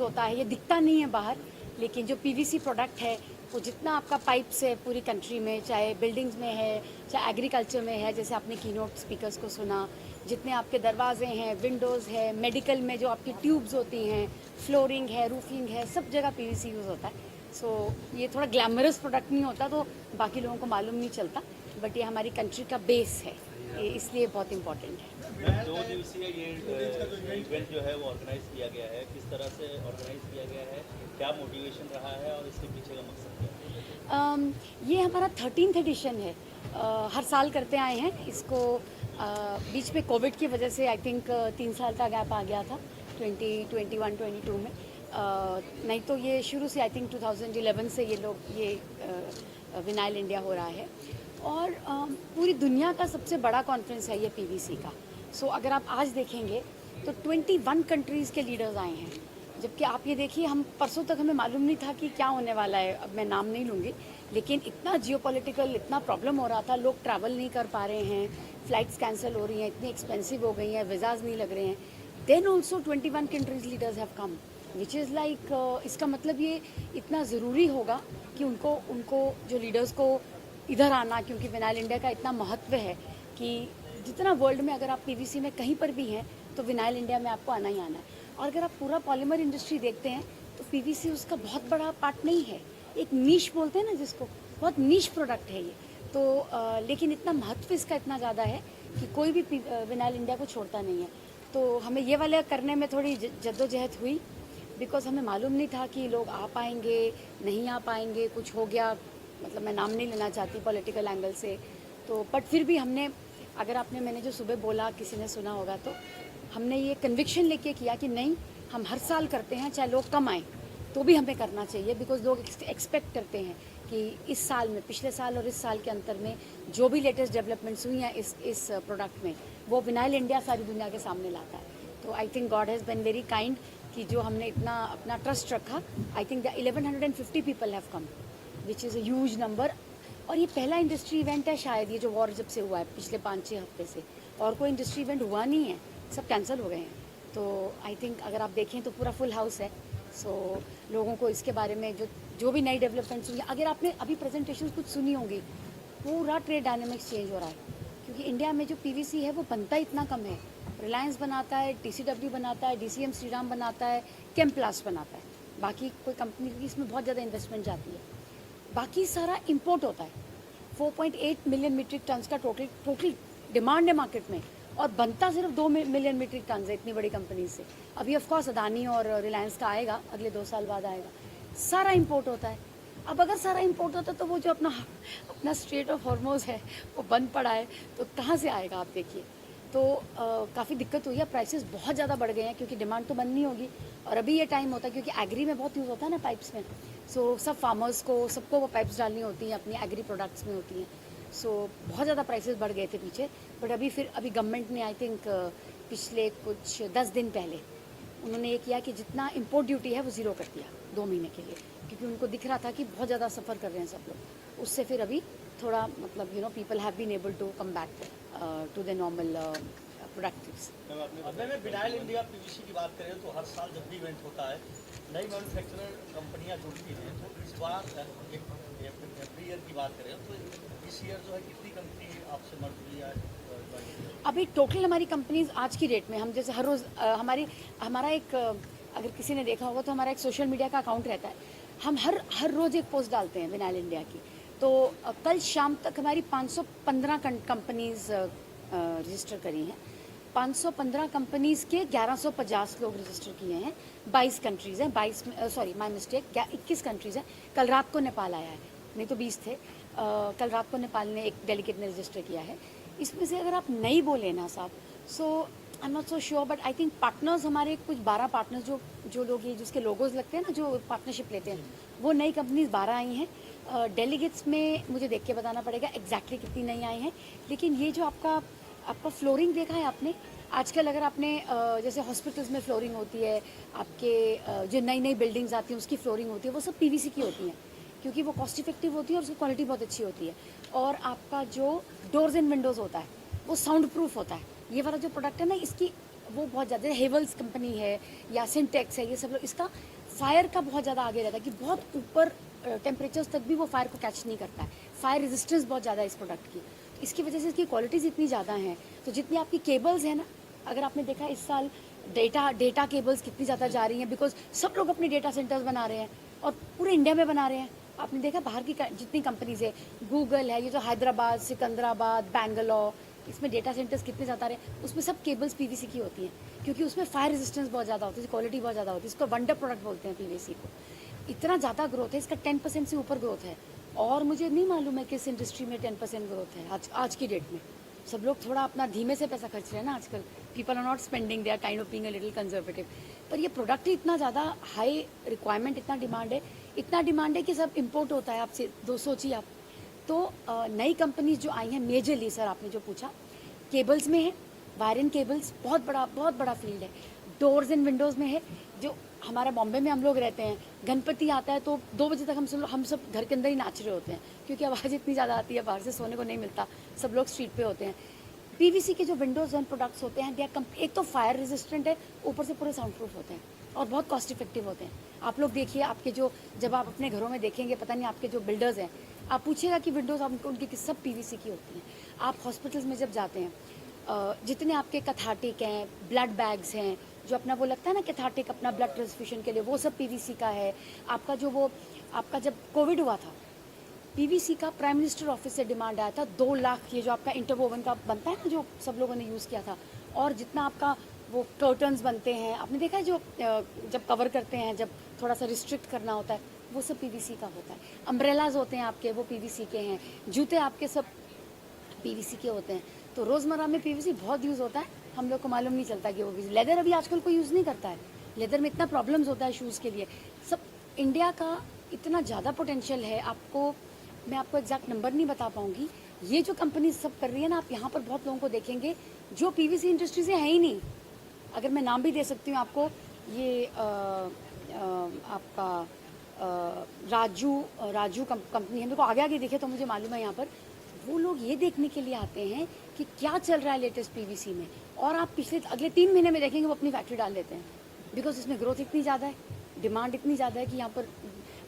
होता है, ये दिखता नहीं है बाहर, लेकिन जो पीवीसी प्रोडक्ट है वो जितना आपका पाइप्स है पूरी कंट्री में, चाहे बिल्डिंग्स में है, चाहे एग्रीकल्चर में है, जैसे आपने कीनोट स्पीकर्स को सुना, जितने आपके दरवाजे हैं, विंडोज़ है, मेडिकल में जो आपकी ट्यूब्स होती हैं, फ्लोरिंग है, रूफिंग है, सब जगह पीवीसी यूज़ होता है। सो ये थोड़ा ग्लैमरस प्रोडक्ट नहीं होता तो बाकी लोगों को मालूम नहीं चलता, बट ये हमारी कंट्री का बेस है, ये इसलिए बहुत इम्पॉर्टेंट है। 2 दिवसीय ये इवेंट जो है वो ऑर्गेनाइज किया गया है, किस तरह से ऑर्गेनाइज किया गया है, क्या मोटिवेशन रहा है और इसके पीछे का मकसद क्या है? ये हमारा 13th एडिशन है। हर साल करते आए हैं इसको। बीच में कोविड की वजह से आई थिंक 3 साल का गैप आ गया था 2021-22 में। नहीं तो ये शुरू से आई थिंक 2011 से ये विनाइल इंडिया हो रहा है, और पूरी दुनिया का सबसे बड़ा कॉन्फ्रेंस है ये पीवीसी का। सो अगर आप आज देखेंगे तो 21 कंट्रीज़ के लीडर्स आए हैं, जबकि आप ये देखिए हम परसों तक हमें मालूम नहीं था कि क्या होने वाला है। अब मैं नाम नहीं लूँगी, लेकिन इतना जियोपॉलिटिकल इतना प्रॉब्लम हो रहा था, लोग ट्रैवल नहीं कर पा रहे हैं, फ़्लाइट्स कैंसिल हो रही हैं, इतनी एक्सपेंसिव हो गई हैं, वीज़ाज़ नहीं लग रहे हैं। Then also 21 countries leaders have come, which is like इसका मतलब ये इतना ज़रूरी होगा कि उनको जो लीडर्स को इधर आना, क्योंकि विनाइल इंडिया का इतना महत्व है कि जितना वर्ल्ड में अगर आप पीवीसी में कहीं पर भी हैं तो विनाइल इंडिया में आपको आना ही आना है। और अगर आप पूरा पॉलीमर इंडस्ट्री देखते हैं तो पीवीसी उसका बहुत बड़ा पार्ट नहीं है, एक नीश बोलते हैं ना जिसको, बहुत नीश प्रोडक्ट है ये तो। लेकिन इतना महत्व इसका इतना ज़्यादा है कि कोई भी विनाइल इंडिया को छोड़ता नहीं है। तो हमें ये वाले करने में थोड़ी जद्दोजहद हुई, बिकॉज हमें मालूम नहीं था कि लोग आ पाएंगे नहीं आ पाएंगे, कुछ हो गया, मतलब मैं नाम नहीं लेना चाहती पॉलिटिकल एंगल से। तो बट फिर भी हमने, अगर मैंने जो सुबह बोला किसी ने सुना होगा, तो हमने ये कन्विक्शन लेके किया कि नहीं, हम हर साल करते हैं, चाहे लोग कम आए तो भी हमें करना चाहिए, बिकॉज लोग एक्सपेक्ट करते हैं कि इस साल में, पिछले साल और इस साल के अंतर में जो भी लेटेस्ट डेवलपमेंट्स हुई हैं इस प्रोडक्ट में, वो विनाइल इंडिया सारी दुनिया के सामने लाता है। तो I think God has been very kind कि जो हमने इतना अपना ट्रस्ट रखा। I think the 1150 people have come, which is a huge number. और ये पहला इंडस्ट्री इवेंट है शायद, ये जो वॉर जब से हुआ है पिछले 5-6 हफ्ते से, और कोई इंडस्ट्री इवेंट हुआ नहीं है, सब कैंसिल हो गए हैं। तो आई थिंक अगर आप देखें तो पूरा फुल हाउस है। सो लोगों को इसके बारे में जो भी नई डेवलपमेंट्स हुई, अगर आपने अभी प्रेजेंटेशन कुछ सुनी होंगी, पूरा ट्रेड डायनेमिक्स चेंज हो रहा है, क्योंकि इंडिया में जो पीवीसी है वो बनता इतना कम है। रिलायंस बनाता है, TCW बनाता है, DCM श्रीराम बनाता है, केमप्लास्ट बनाता है, बाकी कोई कंपनी की इसमें बहुत ज़्यादा इन्वेस्टमेंट जाती है। बाकी सारा इंपोर्ट होता है। 4.8 मिलियन मीट्रिक टन्स का टोटल डिमांड है मार्केट में, और बनता सिर्फ 2 मिलियन मीट्रिक टन है इतनी बड़ी कंपनी से। अभी ऑफ कोर्स अदानी और रिलायंस का आएगा, अगले 2 साल बाद आएगा। सारा इंपोर्ट होता है। अब अगर सारा इंपोर्ट होता तो वो जो अपना स्ट्रेट ऑफ हॉर्मोज है वो बंद पड़ा है, तो कहाँ से आएगा आप देखिए। तो काफ़ी दिक्कत हुई है, प्राइसेस बहुत ज़्यादा बढ़ गए हैं, क्योंकि डिमांड तो बंद नहीं होगी। और अभी ये टाइम होता है क्योंकि एग्री में बहुत यूज़ होता है ना पाइप्स में, सो सब फार्मर्स को सबको वो पाइप्स डालनी होती हैं, अपनी एग्री प्रोडक्ट्स में होती हैं। सो बहुत ज़्यादा प्राइसेस बढ़ गए थे पीछे, बट अभी गवर्नमेंट ने आई थिंक पिछले कुछ 10 दिन पहले उन्होंने ये किया कि जितना इंपोर्ट ड्यूटी है वो ज़ीरो कर दिया 2 महीने के लिए, क्योंकि उनको दिख रहा था कि बहुत ज़्यादा सफ़र कर रहे हैं सब लोग। उससे फिर अभी थोड़ा मतलब people have been able to come back to the normal productives. मैं विनाइल इंडिया पीवीसी की बात करें तो हर साल जब भी इवेंट होता है नई मैन्युफैक्चरर कंपनियां जुड़ती हैं, तो इस बार एवरी ईयर की बात करें तो इस ईयर जो है कितनी कंपनी आपसे मर्ज हुई है? अभी टोटल हमारी कंपनीज आज की डेट में, हम जैसे हर रोज़ हमारा एक अगर किसी ने देखा होगा तो हमारा एक सोशल मीडिया का अकाउंट रहता है, हम हर रोज़ एक पोस्ट डालते हैं विनाइल इंडिया की। तो कल शाम तक हमारी 515 कंपनीज रजिस्टर करी हैं। 515 कंपनीज़ के 1150 लोग रजिस्टर किए हैं। 22 कंट्रीज़ हैं, 21 कंट्रीज़ हैं। कल रात को नेपाल आया है, नहीं तो 20 थे। कल रात को नेपाल ने एक डेलीगेट ने रजिस्टर किया है। इसमें से अगर आप नहीं बोले ना साहब, so I am not so sure, but I think partners हमारे कुछ 12 पार्टनर्स जो लोग ये जिसके लोगोज लगते हैं ना, जो पार्टनरशिप लेते हैं, वो नई कंपनीज 12 आई हैं। डेलीगेट्स में मुझे देख के बताना पड़ेगा एग्जैक्टली कितनी नई आई हैं, लेकिन ये जो आपका फ्लोरिंग देखा है आपने आजकल, अगर आपने जैसे हॉस्पिटल्स में फ्लोरिंग होती है, आपके जो नई बिल्डिंग्स आती हैं उसकी फ्लोरिंग होती है, वो सब पीवीसी की होती हैं, क्योंकि वो कॉस्ट इफेक्टिव होती है और उसकी क्वालिटी बहुत अच्छी होती है। और आपका जो डोर्स एंड विंडोज़ होता है वो साउंड प्रूफ होता है। ये वाला जो प्रोडक्ट है ना, इसकी वो बहुत ज़्यादा, हेवल्स कंपनी है या सिंटेक्स है, ये सब लोग इसका फायर का बहुत ज़्यादा आगे रहता है कि बहुत ऊपर टेम्परेचर्स तक भी वो फायर को कैच नहीं करता है। फायर रेजिस्टेंस बहुत ज़्यादा है इस प्रोडक्ट की, तो इसकी वजह से इसकी क्वालिटीज़ इतनी ज़्यादा हैं। तो जितनी आपकी केबल्स हैं ना, अगर आपने देखा इस साल डेटा केबल्स कितनी ज़्यादा जा रही हैं, बिकॉज सब लोग अपने डेटा सेंटर्स बना रहे हैं और पूरे इंडिया में बना रहे हैं। आपने देखा बाहर की जितनी कंपनीज है, गूगल है, ये जो हैदराबाद, सिकंदराबाद, बैंगलोर, इसमें डेटा सेंटर्स कितने ज़्यादा रहे, उसमें सब केबल्स पीवीसी की होती हैं, क्योंकि उसमें फायर रेजिस्टेंस बहुत ज़्यादा होती है, क्वालिटी बहुत ज़्यादा होती है। इसको वंडर प्रोडक्ट बोलते हैं पीवीसी को। इतना ज़्यादा ग्रोथ है इसका, 10% से ऊपर ग्रोथ है। और मुझे नहीं मालूम है किस इंडस्ट्री में 10% ग्रोथ है आज की डेट में। सब लोग थोड़ा अपना धीमे से पैसा खर्च रहे हैं ना आजकल। People are not spending, they are kind of being a little conservative. पर ये प्रोडक्ट ही इतना ज़्यादा हाई रिक्वायरमेंट, इतना डिमांड है कि सब इम्पोर्ट होता है। आपसे दो सोचिए आप। तो नई कंपनीज जो आई हैं मेजरली, सर आपने जो पूछा, केबल्स में है, वायर एंड केबल्स बहुत बड़ा फील्ड है। डोर्स एंड विंडोज़ में है, जो हमारे बॉम्बे में हम लोग रहते हैं, गणपति आता है तो 2 बजे तक हम सब घर के अंदर ही नाच रहे होते हैं, क्योंकि आवाज़ इतनी ज़्यादा आती है, बाहर से सोने को नहीं मिलता, सब लोग स्ट्रीट पे होते हैं। पीवीसी के जो विंडोज़ एंड प्रोडक्ट्स होते हैं, एक तो फायर रेजिस्टेंट है, ऊपर से पूरे साउंड प्रूफ होते हैं और बहुत कॉस्ट इफेक्टिव होते हैं। आप लोग देखिए, आपके जो जब आप अपने घरों में देखेंगे, पता नहीं आपके जो बिल्डर्स हैं, आप पूछिएगा कि विंडोज़ उनकी सब पीवीसी की होती हैं। आप हॉस्पिटल्स में जब जाते हैं, जितने आपके कैथार्टिक हैं, ब्लड बैग्स हैं, जो अपना वो लगता है ना कैथार्टिक, अपना ब्लड ट्रांसफ्यूजन के लिए, वो सब पीवीसी का है। आपका जब कोविड हुआ था, पीवीसी का प्राइम मिनिस्टर ऑफिस से डिमांड आया था 2 लाख, ये जो आपका इंटरवोवन का बनता है ना, जो सब लोगों ने यूज़ किया था। और जितना आपका वो कर्टन्स बनते हैं, आपने देखा है जो जब कवर करते हैं, जब थोड़ा सा रिस्ट्रिक्ट करना होता है, वो सब पीवीसी का होता है। अम्ब्रेलाज होते हैं आपके, वो पीवीसी के हैं। जूते आपके सब पीवीसी के होते हैं। तो रोज़मर्रा में पीवीसी बहुत यूज़ होता है, हम लोग को मालूम नहीं चलता कि वो भी। लेदर अभी आजकल कोई यूज़ नहीं करता है, लेदर में इतना प्रॉब्लम्स होता है शूज़ के लिए। सब इंडिया का इतना ज़्यादा पोटेंशियल है, मैं आपको एग्जैक्ट नंबर नहीं बता पाऊँगी। ये जो कंपनी सब कर रही है ना, आप यहाँ पर बहुत लोगों को देखेंगे जो पीवीसी इंडस्ट्री से है ही नहीं। अगर मैं नाम भी दे सकती हूँ आपको, ये आपका राजू कंपनी है, मेरे को आगे देखे तो मुझे मालूम है। यहाँ पर वो लोग ये देखने के लिए आते हैं कि क्या चल रहा है लेटेस्ट पीवीसी में, और आप अगले 3 महीने में देखेंगे वो अपनी फैक्ट्री डाल देते हैं, बिकॉज इसमें ग्रोथ इतनी ज़्यादा है, डिमांड इतनी ज़्यादा है कि यहाँ पर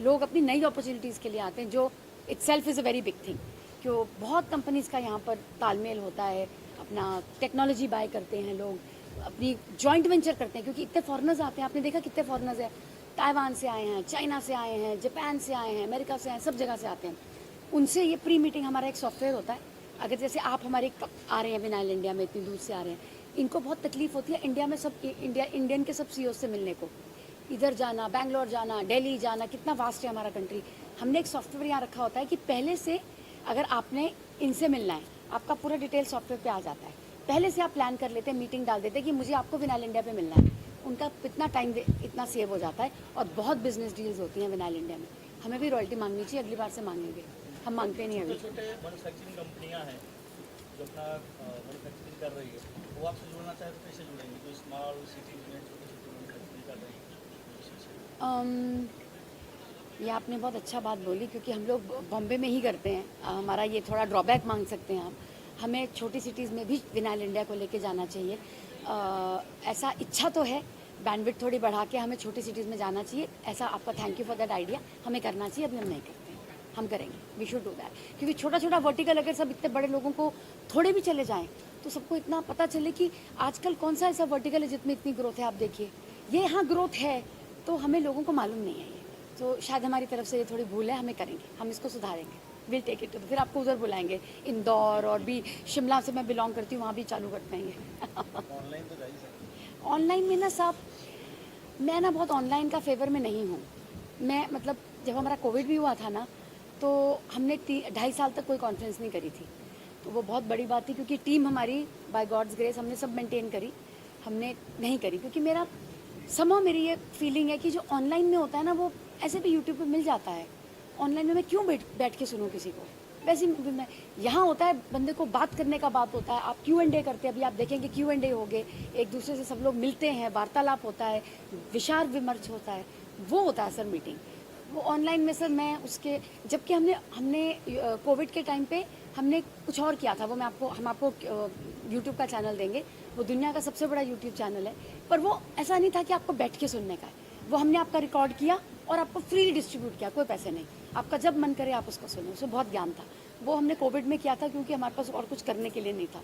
लोग अपनी नई अपॉर्चुनिटीज़ के लिए आते हैं, जो itself is a very big thing. क्यों बहुत कंपनीज़ का यहाँ पर तालमेल होता है, अपना टेक्नोलॉजी बाय करते हैं लोग, अपनी जॉइंट वेंचर करते हैं, क्योंकि इतने फॉरेनर्स आते हैं। आपने देखा कितने फॉरेनर्स हैं, ताइवान से आए हैं, चाइना से आए हैं, जापान से आए हैं, अमेरिका से आए हैं, सब जगह से आते हैं। उनसे ये प्री मीटिंग, हमारा एक सॉफ्टवेयर होता है। अगर जैसे आप हमारे आ रहे हैं विनाइल इंडिया में, इतनी दूर से आ रहे हैं, इनको बहुत तकलीफ होती है इंडिया में इंडियन के सब सीईओ से मिलने को, इधर जाना, बैंगलोर जाना, दिल्ली जाना, कितना वास्ट है हमारा कंट्री। हमने एक सॉफ्टवेयर यहाँ रखा होता है कि पहले से अगर आपने इनसे मिलना है, आपका पूरा डिटेल सॉफ्टवेयर पे आ जाता है। पहले से आप प्लान कर लेते हैं, मीटिंग डाल देते हैं कि मुझे आपको विनाइल इंडिया पे मिलना है। उनका इतना टाइम इतना सेव हो जाता है, और बहुत बिजनेस डील्स होती हैं विनाइल इंडिया में। हमें भी रॉयल्टी मांगनी चाहिए, अगली बार से मांगेंगे, हम मांगते नहीं अभी। छोटे मैन्युफैक्चरिंग कंपनियां हैं जो अपना मैन्युफैक्चरिंग कर रही है, वो आपसे जुड़ना चाहे तो कैसे जुड़ेंगे? जो स्मॉल सिटीज में छोटी मैन्युफैक्चरिंग कर रही है। ये आपने बहुत अच्छा बात बोली, क्योंकि हम लोग बॉम्बे में ही करते हैं। हमारा ये थोड़ा ड्रॉबैक मांग सकते हैं आप। हमें छोटी सिटीज़ में भी विनाइल इंडिया को लेके जाना चाहिए। ऐसा इच्छा तो है, बैंडविड्थ थोड़ी बढ़ा के हमें छोटी सिटीज़ में जाना चाहिए। ऐसा आपका thank you for that idea, हमें करना चाहिए। अभी हम नहीं करते हैं, हम करेंगे, वी शुड डू दैट। क्योंकि छोटा छोटा वर्टिकल अगर सब इतने बड़े लोगों को थोड़े भी चले जाएँ, तो सबको इतना पता चले कि आजकल कौन सा ऐसा वर्टिकल है जिसमें इतनी ग्रोथ है। आप देखिए, ये यहाँ ग्रोथ है, तो हमें लोगों को मालूम नहीं है ये। तो शायद हमारी तरफ से ये थोड़ी भूल है, हमें करेंगे, हम इसको सुधारेंगे, विल टेक इट। तो फिर आपको उधर बुलाएंगे, इंदौर, और भी शिमला से मैं बिलोंग करती हूँ, वहाँ भी चालू कर पाएंगे। ऑनलाइन तो जाइए सर। ऑनलाइन में ना साहब, मैं ना बहुत ऑनलाइन का फेवर में नहीं हूँ। मैं मतलब जब हमारा कोविड भी हुआ था ना, तो हमने 2.5 साल तक कोई कॉन्फ्रेंस नहीं करी थी। तो वो बहुत बड़ी बात थी, क्योंकि टीम हमारी बाय गॉड्स ग्रेस हमने सब मेंटेन करी, हमने नहीं करी। क्योंकि मेरी ये फीलिंग है कि जो ऑनलाइन में होता है ना, वो ऐसे भी यूट्यूब पे मिल जाता है। ऑनलाइन में मैं क्यों बैठ के सुनूं किसी को? वैसे मैं यहाँ होता है, बंदे को बात करने का बात होता है। आप Q&A करते हैं, अभी आप देखेंगे Q&A हो गए, एक दूसरे से सब लोग मिलते हैं, वार्तालाप होता है, विचार विमर्श होता है, वो होता है सर मीटिंग। वो ऑनलाइन में सर मैं उसके, जबकि हमने कोविड के टाइम पे हमने कुछ और किया था, वो हम आपको यूट्यूब का चैनल देंगे, वो दुनिया का सबसे बड़ा यूट्यूब चैनल है। पर वो ऐसा नहीं था कि आपको बैठ के सुनने का है, वो हमने आपका रिकॉर्ड किया और आपको फ्री डिस्ट्रीब्यूट किया, कोई पैसे नहीं। आपका जब मन करे आप उसको सुनो, उसमें बहुत ज्ञान था। वो हमने कोविड में किया था क्योंकि हमारे पास और कुछ करने के लिए नहीं था।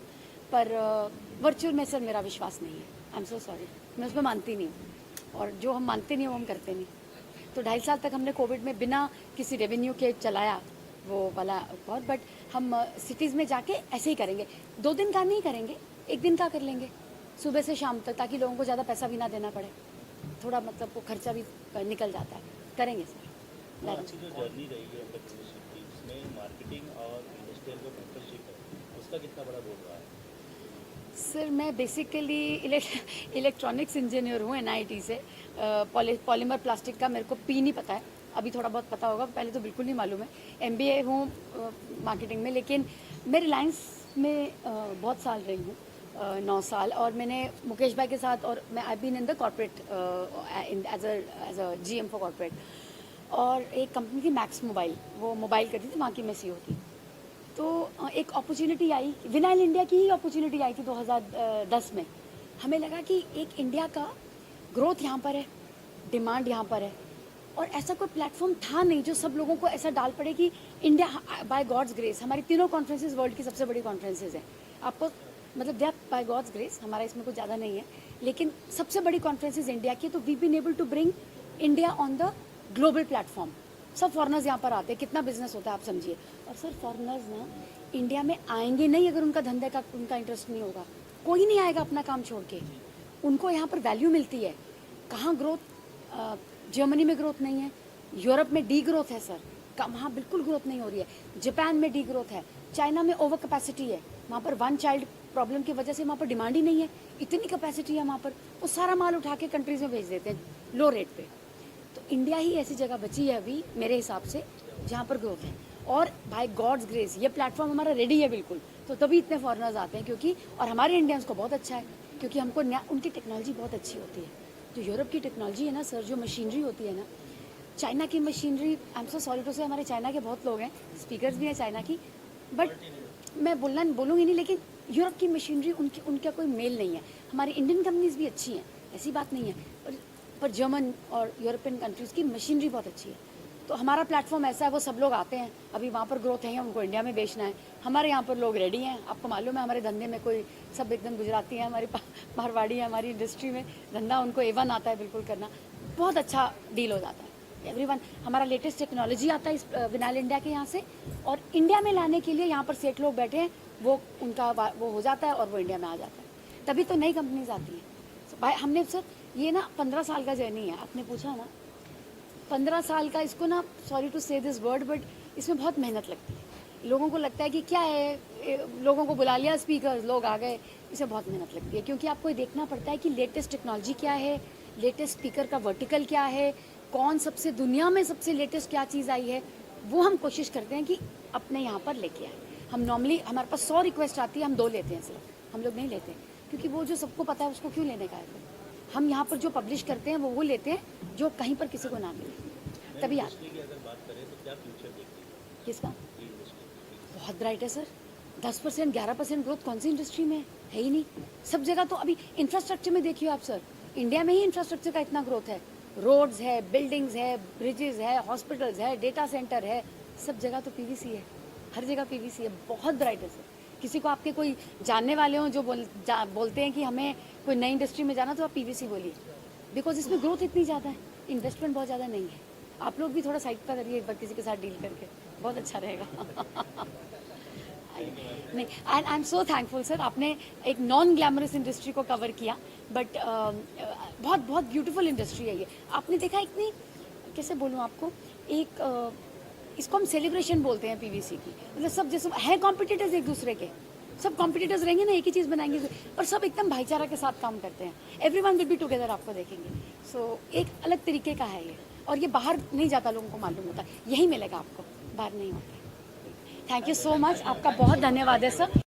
पर वर्चुअल में सर मेरा विश्वास नहीं है, आई एम सो सॉरी, मैं उसमें मानती नहीं हूँ, और जो हम मानते नहीं वो हम करते नहीं। तो 2.5 साल तक हमने कोविड में बिना किसी रेवेन्यू के चलाया वो वाला बहुत, बट हम सिटीज़ में जाके ऐसे ही करेंगे। 2 दिन का नहीं करेंगे, 1 दिन का कर लेंगे, सुबह से शाम तक, ताकि लोगों को ज़्यादा पैसा भी ना देना पड़े, थोड़ा मतलब वो खर्चा भी निकल जाता है। करेंगे सर। आपकी जो जर्नी रही है एंटरप्रेन्योरशिप की, उसमें मार्केटिंग और इंडस्ट्रियल जो मेंटरशिप है उसका कितना बड़ा रोल रहा है? सर मैं बेसिकली इलेक्ट्रॉनिक्स इंजीनियर हूँ NIT से। पॉलीमर प्लास्टिक का मेरे को P नहीं पता है, अभी थोड़ा बहुत पता होगा, पहले तो बिल्कुल नहीं मालूम है। MBA हूँ मार्केटिंग में, लेकिन मैं रिलायंस में बहुत साल रही हूँ, 9 साल, और मैंने मुकेश भाई के साथ, और मैं I been in the corporate as a GM for corporate. और एक कंपनी थी मैक्स मोबाइल, वो मोबाइल करती थी, वहाँ की मैं CEO थी। तो एक अपॉर्चुनिटी आई, विनाइल इंडिया की ही अपॉर्चुनिटी आई थी 2010 में। हमें लगा कि एक इंडिया का ग्रोथ यहाँ पर है, डिमांड यहाँ पर है, और ऐसा कोई प्लेटफॉर्म था नहीं जो सब लोगों को ऐसा डाल पड़े कि इंडिया, बाय गॉड्स ग्रेस, हमारी तीनों कॉन्फ्रेंसेज वर्ल्ड की सबसे बड़ी कॉन्फ्रेंसेज हैं। आपको मतलब they are by God's grace, हमारा इसमें कुछ ज़्यादा नहीं है, लेकिन सबसे बड़ी कॉन्फ्रेंसेज इंडिया की। तो we been able to bring India on the global platform. सब फॉरनर्स यहाँ पर आते हैं, कितना बिजनेस होता है आप समझिए। और सर फॉरनर्स ना इंडिया में आएंगे नहीं अगर उनका धंधे का उनका इंटरेस्ट नहीं होगा, कोई नहीं आएगा अपना काम छोड़ के। उनको यहाँ पर वैल्यू मिलती है। कहाँ ग्रोथ, जर्मनी में ग्रोथ नहीं है, यूरोप में डी ग्रोथ है सर, वहाँ बिल्कुल ग्रोथ नहीं हो रही है। जापान में डी ग्रोथ है, चाइना में ओवर कैपेसिटी है, वहाँ पर 1 चाइल्ड प्रॉब्लम की वजह से वहाँ पर डिमांड ही नहीं है, इतनी कैपेसिटी है वहाँ पर, वो सारा माल उठा के कंट्रीज में भेज देते हैं लो रेट पे। तो इंडिया ही ऐसी जगह बची है अभी मेरे हिसाब से जहाँ पर ग्रोथ है। और बाय गॉड्स ग्रेस ये प्लेटफॉर्म हमारा रेडी है बिल्कुल, तो तभी इतने फॉरेनर्स आते हैं, क्योंकि और हमारे इंडियंस को बहुत अच्छा है, क्योंकि हमको उनकी टेक्नोलॉजी बहुत अच्छी होती है। जो यूरोप की टेक्नोलॉजी है ना सर, जो मशीनरी होती है ना, चाइना की machinery, I am so sorry to say, हमारे चाइना के बहुत लोग हैं, स्पीकर्स भी हैं चाइना की, बट मैं बोलूँगी नहीं, लेकिन यूरोप की मशीनरी उनका कोई मेल नहीं है। हमारी इंडियन कंपनीज भी अच्छी हैं, ऐसी बात नहीं है, पर जर्मन और यूरोपियन कंट्रीज़ की मशीनरी बहुत अच्छी है। तो हमारा प्लेटफॉर्म ऐसा है, वो सब लोग आते हैं, अभी वहाँ पर ग्रोथ है, उनको इंडिया में बेचना है। हमारे यहाँ पर लोग रेडी हैं, आपको मालूम है हमारे धंधे में कोई सब एकदम गुजराती हैं, हमारी मारवाड़ी है, हमारी इंडस्ट्री में धंधा उनको A1 आता है बिल्कुल करना, बहुत अच्छा डील हो जाता है। एवरीवन, हमारा लेटेस्ट टेक्नोलॉजी आता है इस विनाइल इंडिया के यहाँ से, और इंडिया में लाने के लिए यहाँ पर सेठ लोग बैठे हैं, वो उनका वो हो जाता है और वो इंडिया में आ जाता है, तभी तो नई कंपनीज आती हैं। भाई हमने सर ये ना 15 साल का जर्नी है, आपने पूछा ना 15 साल का, इसको ना सॉरी टू से दिस वर्ड, बट इसमें बहुत मेहनत लगती है। लोगों को लगता है कि क्या है, लोगों को बुला लिया स्पीकर्स, लोग आ गए, इसे बहुत मेहनत लगती है, क्योंकि आपको ये देखना पड़ता है कि लेटेस्ट टेक्नोलॉजी क्या है, लेटेस्ट स्पीकर का वर्टिकल क्या है, कौन सबसे दुनिया में सबसे लेटेस्ट क्या चीज़ आई है, वो हम कोशिश करते हैं कि अपने यहाँ पर लेके आए। हम नॉर्मली हमारे पास 100 रिक्वेस्ट आती है, हम 2 लेते हैं सिर्फ, हम लोग नहीं लेते, क्योंकि वो जो सबको पता है उसको क्यों लेने का है। हम यहाँ पर जो पब्लिश करते हैं वो लेते हैं जो कहीं पर किसी को ना मिले, तभी आते हैं। की अगर बात करें तो क्या फ्यूचर देखते हैं किसका? इंडस्ट्री? बहुत ब्राइट है सर, 10% 11% ग्रोथ कौन सी इंडस्ट्री में है ही नहीं, सब जगह। तो अभी इंफ्रास्ट्रक्चर में देखिए आप सर, इंडिया में ही इंफ्रास्ट्रक्चर का इतना ग्रोथ है, रोड्स है, बिल्डिंग्स है, ब्रिजेस है, हॉस्पिटल्स है, डेटा सेंटर है, सब जगह तो PVC है, हर जगह PVC है, बहुत ब्राइट है सर। किसी को आपके कोई जानने वाले हों जो बोलते हैं कि हमें कोई नई इंडस्ट्री में जाना, तो आप PVC बोलिए, बिकॉज इसमें ग्रोथ इतनी ज़्यादा है, इन्वेस्टमेंट बहुत ज़्यादा नहीं है। आप लोग भी थोड़ा साइड पर करिए एक बार किसी के साथ डील करके, बहुत अच्छा रहेगा। नहीं, and I am so thankful sir, आपने एक नॉन ग्लैमरस इंडस्ट्री को कवर किया, बट बहुत बहुत ब्यूटीफुल इंडस्ट्री है ये। आपने देखा इतनी, कैसे बोलूँ आपको, एक इसको हम सेलिब्रेशन बोलते हैं PVC की, मतलब सब जैसे है कॉम्पिटिटर्स एक दूसरे के, सब कॉम्पिटिटर्स रहेंगे ना, एक ही चीज़ बनाएंगे, पर सब एकदम भाईचारा के साथ काम करते हैं, एवरीवन विल बी टुगेदर, आपको देखेंगे। सो एक अलग तरीके का है ये, और ये बाहर नहीं जाता, लोगों को मालूम होता, यही मिलेगा आपको, बाहर नहीं होता। थैंक यू सो मच, आपका बहुत धन्यवाद है सर।